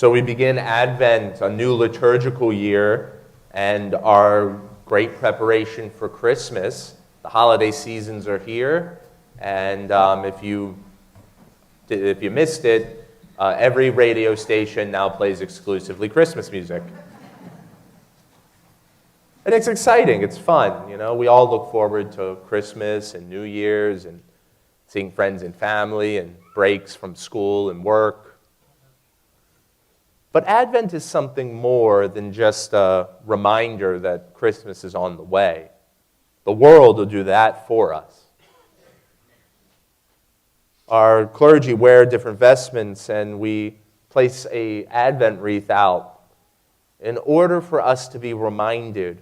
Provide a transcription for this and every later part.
So we begin Advent, a new liturgical year, and our great preparation for Christmas. The holiday seasons are here, and if you missed it, every radio station now plays exclusively Christmas music. And it's exciting, it's fun, you know. We all look forward to Christmas and New Year's and seeing friends and family and breaks from school and work. But Advent is something more than just a reminder that Christmas is on the way. The world will do that for us. Our clergy wear different vestments, and we place an Advent wreath out in order for us to be reminded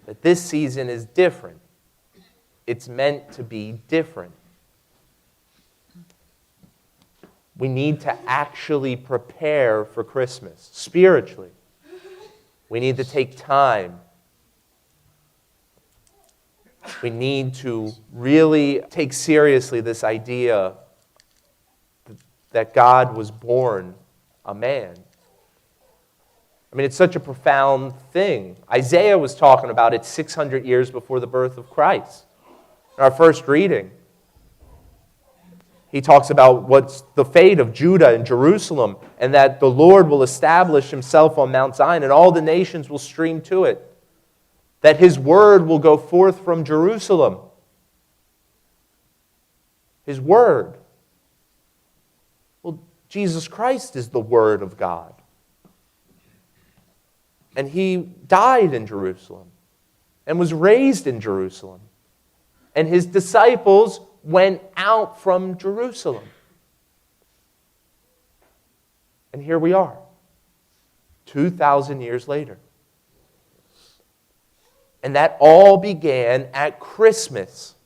that this season is different. It's meant to be different. We need to actually prepare for Christmas spiritually. We need to take time. We need to really take seriously this idea that God was born a man. I mean, it's such a profound thing. Isaiah was talking about it 600 years before the birth of Christ. In our first reading, he talks about what's the fate of Judah and Jerusalem, and that the Lord will establish himself on Mount Zion, and all the nations will stream to it. That his word will go forth from Jerusalem. His word. Well, Jesus Christ is the Word of God. And he died in Jerusalem and was raised in Jerusalem. And his disciples went out from Jerusalem. And here we are, 2,000 years later. And that all began at Christmas.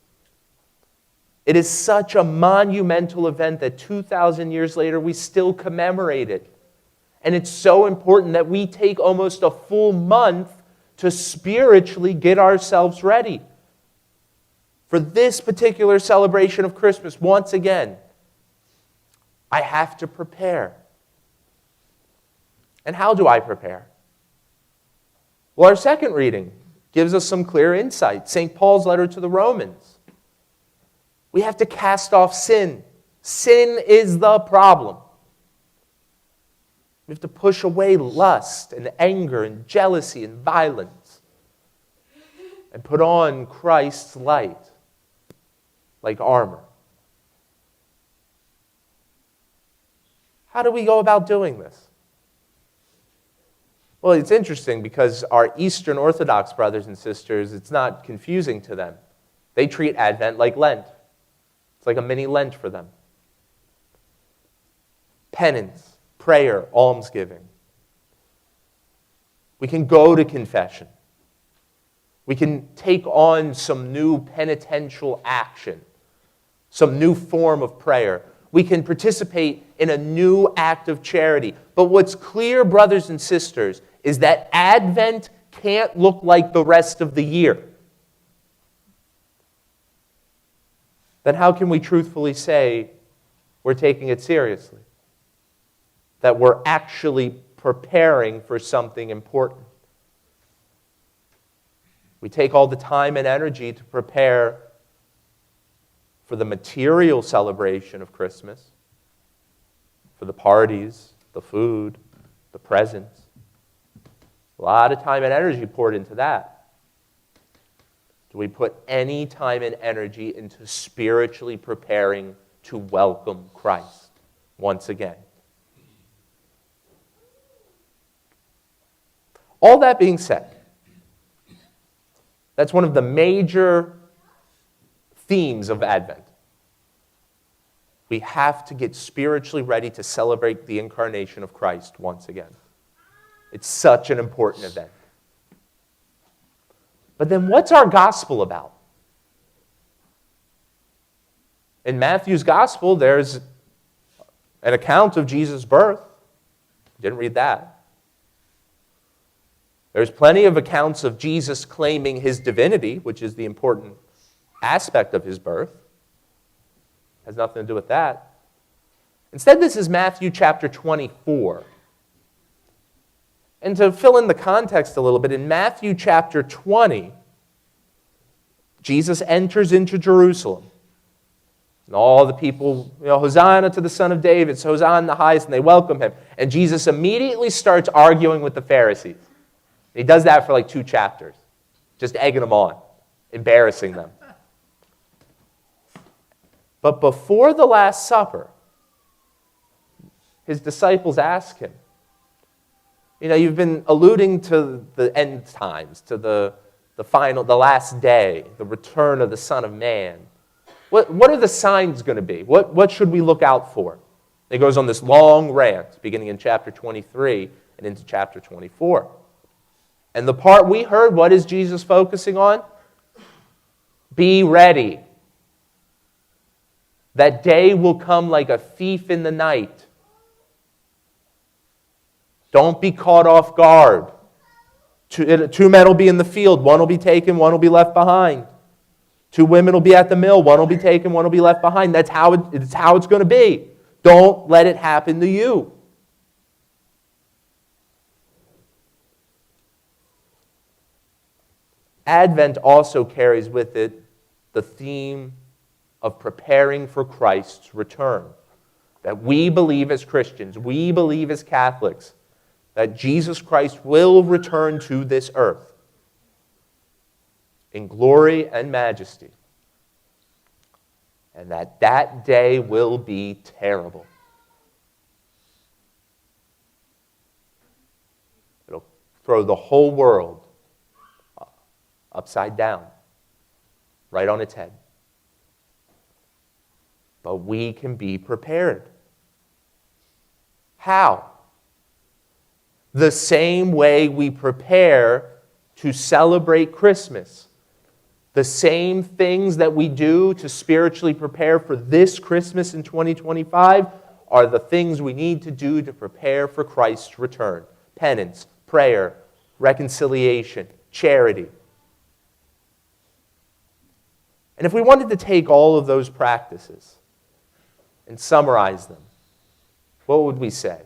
It is such a monumental event that 2,000 years later we still commemorate it. And it's so important that we take almost a full month to spiritually get ourselves ready for this particular celebration of Christmas. Once again, I have to prepare. And how do I prepare? Well, our second reading gives us some clear insight. St. Paul's letter to the Romans. We have to cast off sin. Sin is the problem. We have to push away lust and anger and jealousy and violence and put on Christ's light like armor. How do we go about doing this? Well, it's interesting because our Eastern Orthodox brothers and sisters, it's not confusing to them. They treat Advent like Lent. It's like a mini Lent for them. Penance, prayer, almsgiving. We can go to confession. We can take on some new penitential action, some new form of prayer. We can participate in a new act of charity. But what's clear, brothers and sisters, is that Advent can't look like the rest of the year. Then how can we truthfully say we're taking it seriously? That we're actually preparing for something important? We take all the time and energy to prepare for the material celebration of Christmas, for the parties, the food, the presents. A lot of time and energy poured into that. Do we put any time and energy into spiritually preparing to welcome Christ once again? All that being said, that's one of the major themes of Advent. We have to get spiritually ready to celebrate the incarnation of Christ once again. It's such an important event. But then what's our gospel about? In Matthew's gospel, there's an account of Jesus' birth. Didn't read that. There's plenty of accounts of Jesus claiming his divinity, which is the important aspect of his birth. Has nothing to do with that. Instead, this is Matthew chapter 24. And to fill in the context a little bit, in Matthew chapter 20, Jesus enters into Jerusalem. And all the people, Hosanna to the Son of David, Hosanna in the highest, and they welcome him. And Jesus immediately starts arguing with the Pharisees. He does that for like 2 chapters, just egging them on, embarrassing them. But before the Last Supper, his disciples ask him, you've been alluding to the end times, to the last day, the return of the Son of Man. What are the signs going to be? What should we look out for? He goes on this long rant, beginning in chapter 23 and into chapter 24. And the part we heard, what is Jesus focusing on? Be ready. That day will come like a thief in the night. Don't be caught off guard. 2 men will be in the field. One will be taken, one will be left behind. 2 women will be at the mill. One will be taken, one will be left behind. That's how it's going to be. Don't let it happen to you. Advent also carries with it the theme of preparing for Christ's return. That we believe as Christians, we believe as Catholics, that Jesus Christ will return to this earth in glory and majesty. And that day will be terrible. It'll throw the whole world upside down, right on its head. But we can be prepared. How? The same way we prepare to celebrate Christmas. The same things that we do to spiritually prepare for this Christmas in 2025 are the things we need to do to prepare for Christ's return. Penance, prayer, reconciliation, charity. And if we wanted to take all of those practices and summarize them, what would we say?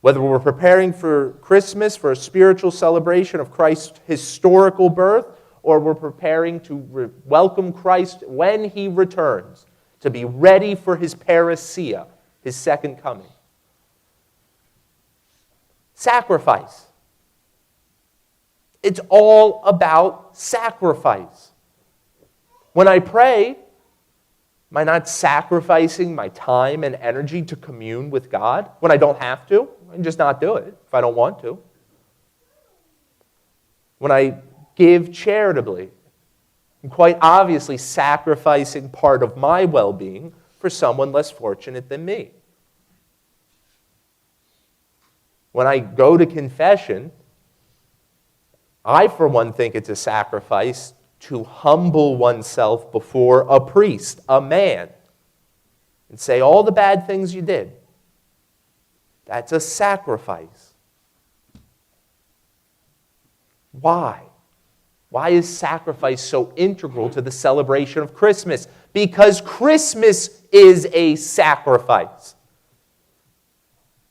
Whether we're preparing for Christmas, for a spiritual celebration of Christ's historical birth, or we're preparing to welcome Christ when he returns, to be ready for his parousia, his second coming. Sacrifice. It's all about sacrifice. When I pray, am I not sacrificing my time and energy to commune with God when I don't have to? I can just not do it if I don't want to. When I give charitably, I'm quite obviously sacrificing part of my well-being for someone less fortunate than me. When I go to confession, I, for one, think it's a sacrifice to humble oneself before a priest, a man, and say all the bad things you did. That's a sacrifice. Why? Why is sacrifice so integral to the celebration of Christmas? Because Christmas is a sacrifice.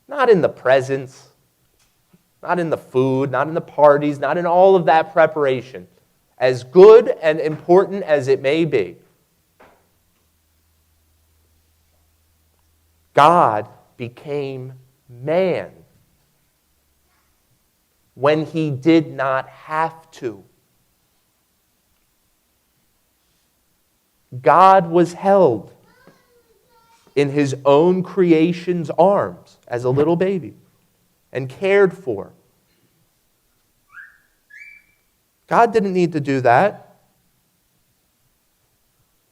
Not in the presents, not in the food, not in the parties, not in all of that preparation. As good and important as it may be, God became man when he did not have to. God was held in his own creation's arms as a little baby and cared for. God didn't need to do that.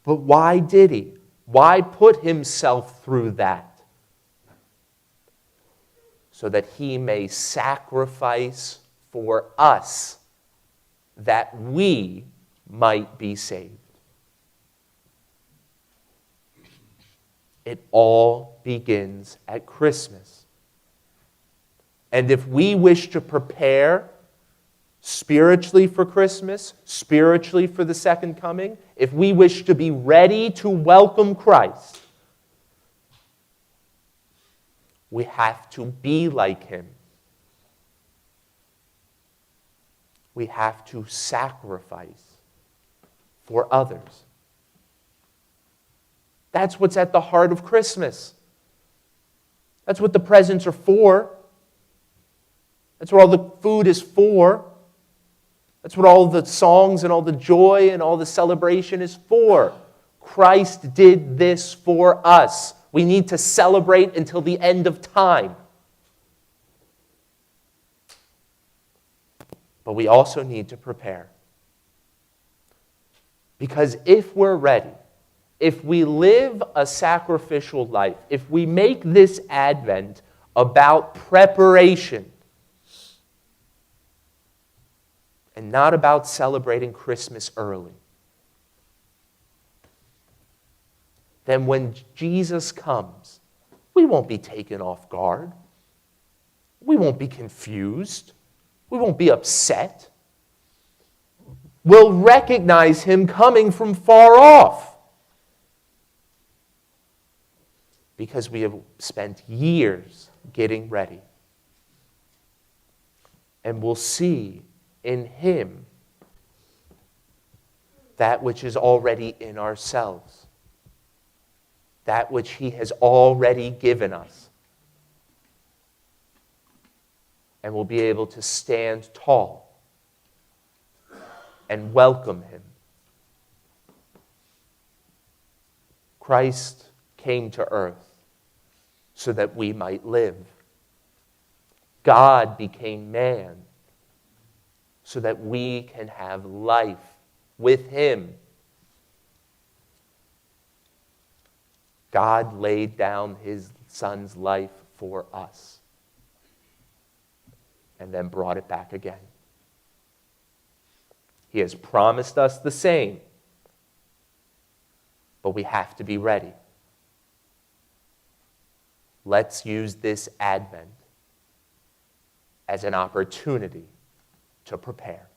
But why did he? Why put himself through that? So that he may sacrifice for us, that we might be saved. It all begins at Christmas. And if we wish to prepare spiritually for Christmas, spiritually for the second coming, if we wish to be ready to welcome Christ, we have to be like him. we have to sacrifice for others. That's what's at the heart of Christmas. That's what the presents are for. That's what all the food is for. That's what all the songs and all the joy and all the celebration is for. Christ did this for us. We need to celebrate until the end of time. But we also need to prepare. Because if we're ready, if we live a sacrificial life, if we make this Advent about preparation and not about celebrating Christmas early, then when Jesus comes, we won't be taken off guard. We won't be confused. We won't be upset. We'll recognize him coming from far off because we have spent years getting ready. And we'll see in him that which is already in ourselves, that which he has already given us. And we'll be able to stand tall and welcome him. Christ came to earth so that we might live. God became man so that we can have life with him. God laid down his Son's life for us and then brought it back again. He has promised us the same, but we have to be ready. Let's use this Advent as an opportunity to prepare.